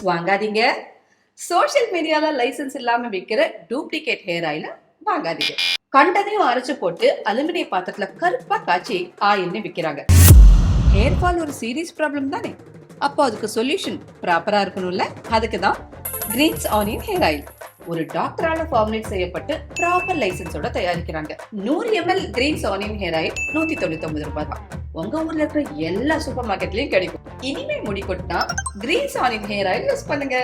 வாங்காதீங்க. சோஷியல் மீடியால லைசன்ஸ் இல்லாம விற்கிற டூப்ளிகேட் ஹேர் ஆயில வாங்காதீங்க. கண்டதையும் அரைச்சு போட்டு அலுமினிய பாத்திரத்துல கருப்பா காய்ச்சி ஆயில்னு விக்கிறாங்க. ஹேர் ஃபால் ஒரு சீரியஸ் ப்ராப்ளம் தானே, அப்போ அதுக்கு சொல்யூஷன் ப்ராப்பரா இருக்கணும்ல. அதுக்கு தான் கிரீன்ஸ் ஆனியன் ஹேர் ஆயில் ஒரு டாக்டரால ஃபார்முலேட் செய்யப்பட்டு ப்ராப்பர் லைசன்ஸோட தயாரிக்கிறாங்க. 100 ml greens onion hair oil 199 ரூபாய் தான். உங்க ஊர்ல இருக்கிற எல்லா சூப்பர் மார்க்கெட்லயும் கிடைக்கும். இனிமே முடி கொட்டினா greens onion hair oil use பண்ணுங்க.